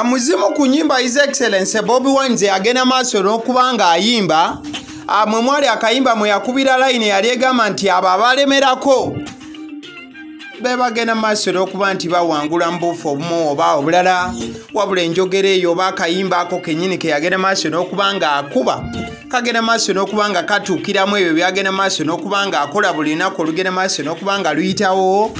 Muzimu ku nnyimba His Excellency Bobi Wine agenda maaso n'okuba ng'ayimba. Mwe mwali akayimba mwe yakubira layini yali egamba nti abo abalemerako be bagenda maaso n'okuba nti bawangula mu buufu obumu oba obulala, wabula enjogera eyo oba akayimba ako kennyini ke yagenda maaso n'okuba ng'akuba kagenda maaso n'okuba nga katuukiramu ebyo byagenda maaso n'okuba ng'akola buli lunaku olugenda maaso n'okuba nga luyitawo.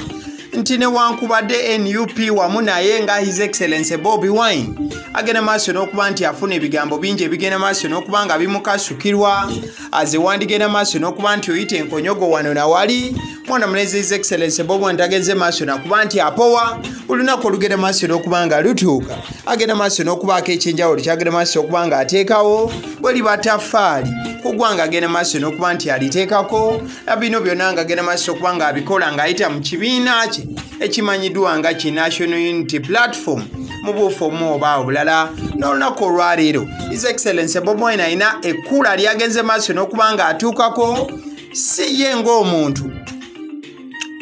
Nti newankubadde NUP wamu naye nga His Excellency Bobi Wine agenda maaso n'okuba nti afuna ebigambo bingi ebigenda maaso n'okuba nga bimukasukirwa, azewandigenda maaso n'okuba nti oyita enkonyogo wano nawali mwana mulezi His Excellency Bobi Wine tagenze maaso nakuba nti apowa olunaku olugenda maaso n'okuba nga lutuuka, agenda maaso n'okubaako ekyenjawulo kyagenda maaso okuba nga ateekawo bwe liba ttaffaali ku ggwanga agenda maaso n'okuba nti aliteekako, bino byonna nga agenda maaso okuba nga abikola ng'ayita mu kibiina kye ekimanyiddwa nga ki National Unity Platform mu buufu obumu oba obulala. N'olunaku olwaleero His Excellency Bobi Wine alina ekkula lyagenze maaso n'okuba nga atuukako, si ye ng'omuntu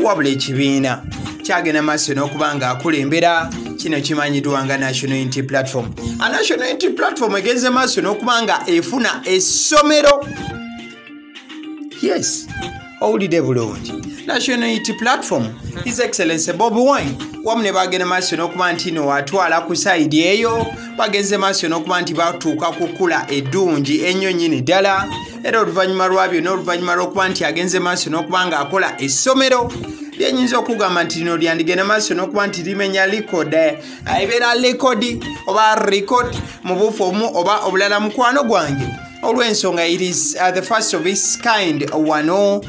wabula ekibiina kyagenda maaso n'okuba nga akulembera kino kimanyiddwa nga National Unity Platform. A National Unity Platform egenze maaso n'okuba nga efuna essomero. Yes, owulidde bulungi. National Unity Platform His Excellency Bobi Wine wamu ne bagenda maaso n'okuba nti no watwala ku sayidi eyo, bagenze maaso n'okuba nti batuuka ku kkula eddungi ennyo nnyini ddala. Era oluvannyuma lwabyo n'oluvannyuma lw'okuba nti agenze maaso n'okuba nga akola essomero lyenyinza okugamba nti lino lyandigenda maaso n'okuba nti limenya likodi, ebeera lekodi oba rekodi mu buufu obumu oba obulala. Mukwano gwange olw'ensonga it is the first of its kind wano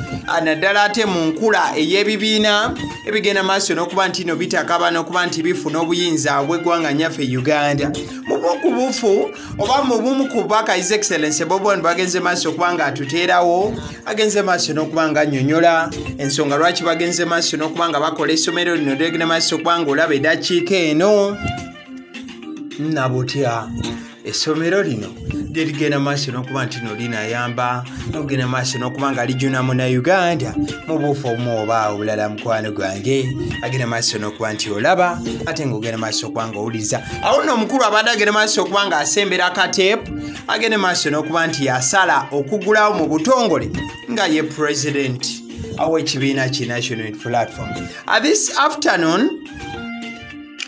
naddala ate mu nkula ey'ebibiina ebigenda maaso n'okuba nti no bitakaba n'okuba nti bifuna obuyinza bw'eggwanga nyaffe Uganda. Mu buufu oba mu bumu ku bubaka His Excellency Bobi Wine bagenze maaso okuba nga atuteerawo, agenze maaso n'okuba nga annyonnyola ensonga lwaki bagenze maaso n'okuba nga bakola essomero lino lyegenda maaso okuba nga olaba eddakiika eno nabutya essomero lino lyerigenda maaso n'okuba nti no linayamba n'okugenda maaso n'okuba nga lijuna Munnayuganda mu buufu obumu oba obulala. Mukwano gwange agenda maaso n'okuba nti olaba ate ng'ogenda maaso okuba nga owuliriza. Awo nno omukulu abadde agenda maaso okuba nga asembera akateepu, agenda maaso n'okuba nti yasala okugulawo mu butongole nga ye president aw'ekibiina ki National Unity Platform. This afternoon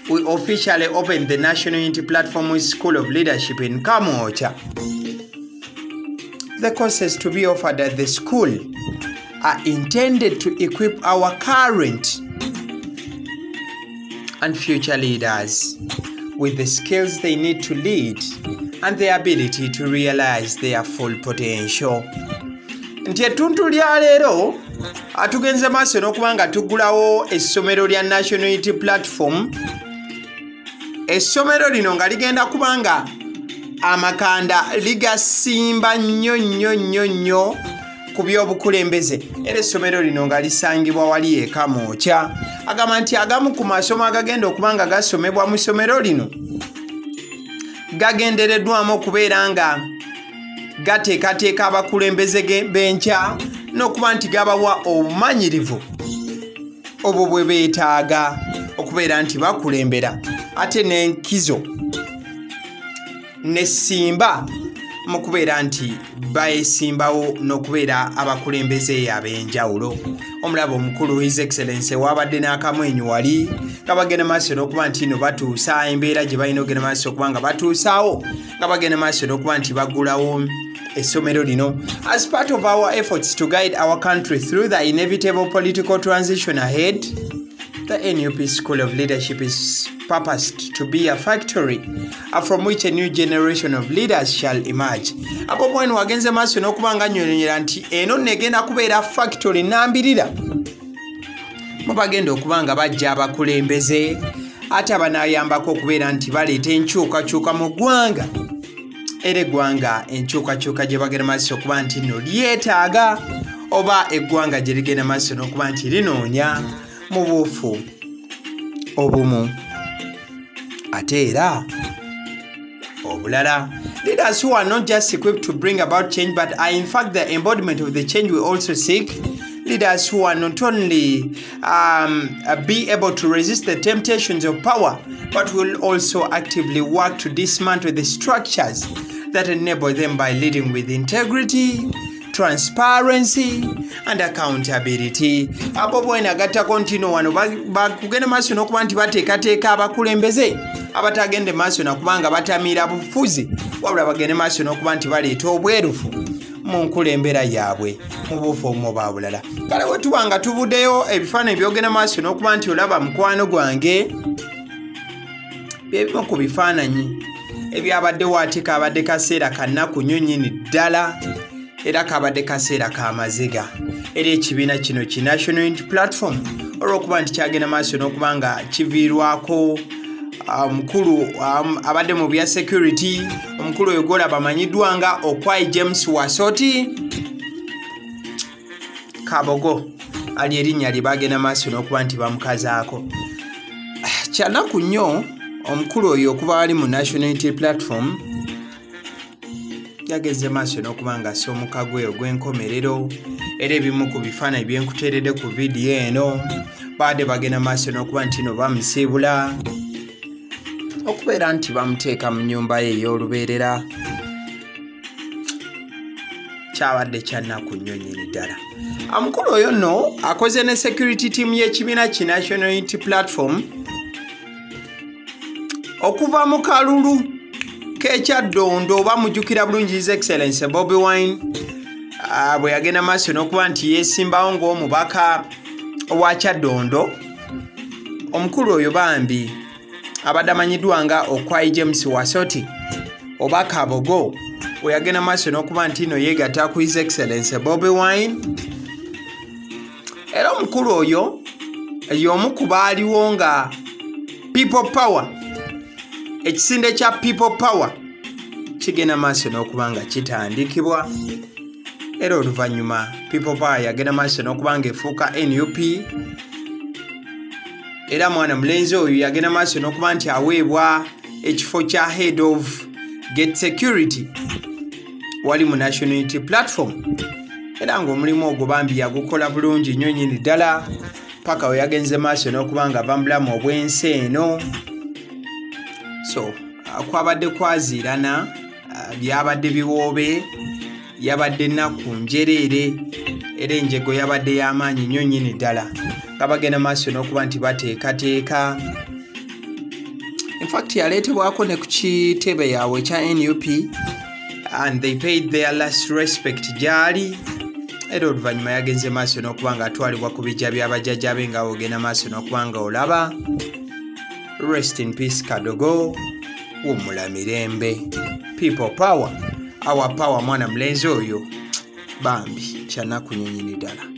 we officially opened the National Unity Platform School of Leadership in Kamwokya. The courses to be offered at the school are intended to equip our current and future leaders with the skills they need to lead and the ability to realize their full potential. Nti ettuntu lya leero atugenze maaso n'okuba nga tuggulawo essomero lya National Unity Platform. Essomero lino nga ligenda kubanga amakanda ligasimba nnyo ku by'obukulembeze. Era essomero lino nga lisangibwa wali e Kamwokya. Agamba nti agamu ku masomo agagenda okuba nga gasomebwa mu ssomero lino gagendereddwamu okubeera nga gateekateeka abakulembeze b'enkya n'okuba nti gabawa obumanyirivu obwo bwe beetaaga okubeera nti bakulembera, ate n'enkizo n'essimba mu kubeera nti bayesimbawo n'okubeera abakulembeze ab'enjawulo. Omulabo omukulu His Excellency wabadde n'akamwenyu wali nga bagenda maaso n'okuba nti no batuusa embeera gye balina okugenda maaso okuba nga batuusaawo, nga bagenda maaso n'okuba nti baggulawo essomero lino as part of our efforts to guide our country through the inevitable political transition ahead. The NUP School of Leadership is purposed to be a factory from which a new generation of leaders shall emerge. Bobi Wine wagenze maaso n'okuba nga annyonnyera nti eno negenda kubeera factory nnambirira mu bagenda okuba nga bajja abakulembeze ate abanaayambako okubeera nti baleeta enkyukakyuka mu ggwanga. Era eggwanga enkyukakyuka gye bagenda maaso okuba nti nno lyetaaga oba eggwanga gye ligenda maaso n'okuba nti linoonya mu buufu obumu ate era obulala. Leaders who are not just equipped to bring about change but are in fact the embodiment of the change we also seek leaders who are not only be able to resist the temptations of power, but will also actively work to dismantle the structures that enable them by leading with integrity, transparency and accountability. Abo bwena gattako ntino wano bakugenda maaso n'okuba nti bateekateeka abakulembeze abatagende maaso nakubanga batamiira bufuzi, wabula bagende maaso n'okuba nti baleeta obwerufu mu nkulembera yaabwe mu bufumo bwa bulala. Kale bwe tuba nga tubuddeyo ebifaananyi byogenda maaso n'okuba nti olaba mukwano gwange byebimu ku bifaananyi ebyabaddewo ate kaabadde kaseera kannaku nnyo nnyini ddala era kabadde kaseera k'amaziga era ekibiina kino ki National Unity Platform olw'okuba nti kyagenda maaso n'okuba nga kiviirwako omukulu abadde mu bya security. Omukulu oyo gw'olaba amanyiddwa nga Okwai James Wasoti Kabogo ali erinnya lye bagenda maaso n'okuba nti bamukazaako. Kyanaku nnyo omukulu oyo okuba ali mu National Unity Platform yagenze maaso n'okuba nga assa omukagwe ogw'enkomerero era ebimu ku bifaananyi byenkuteeredde ku vidiyo eno baadde bagenda maaso n'okuba nti no bamusiibula okubeera nti bamuteeka mu nnyumba ye ey'olubeerera. Kyabadde kyannaku nnyo nnyini ddala. Omukulu oyo nno akoze ne security team y'ekibiina ki National Unity Platform okuva mu kalulu k'ekyaddondo bamujjukira bulungi His Excellency Bobi Wine bwe yagenda maaso n'okuba nti yeesimbawo ng'omubaka wa Kyaddondo. Omukulu oyo bambi abadde amanyiddwa nga Okwai James Wasoti oba Kabogo bwe yagenda maaso n'okuba nti no yeegatta ku His Excellency Bobi Wine. Era omukulu oyo y'omu ku baaliwo nga People Power, ekisinde kya People Power kigenda maaso n'okuba nga kitandikibwa era oluvannyuma People Power yagenda maaso n'okuba nga efuuka NUP era mwana mulenzi oyo yagenda maaso n'okuba nti aweebwa ekifo kya Head of Gate Security wali mu National Unity Platform era ng'omulimu ogwo bambi yagukola bulungi nnyo nnyini ddala paka we yagenze maaso n'okuba nga bamulamu obw'ensi eno. So kwabadde kwaziirana byabadde biwoobe, yabadde nnaku njereere era enjego yabadde y'amaanyi nnyo nnyini ddala nga bagenda maaso n'okuba nti bateekateeka. In fact yaleetebwako ne ku kitebe yaabwe ekya NUP and they paid their last respect gyali era oluvannyuma yagenze maaso n'okuba nga atwalibwa ku bijja by'abajjajja be nga ogenda maaso n'okuba nga olaba. Rest in peace Kadogo, wumula mirembe. People Power, our power mwana mulenzi oyo bambi kyanaku nnyo nnyini ddala.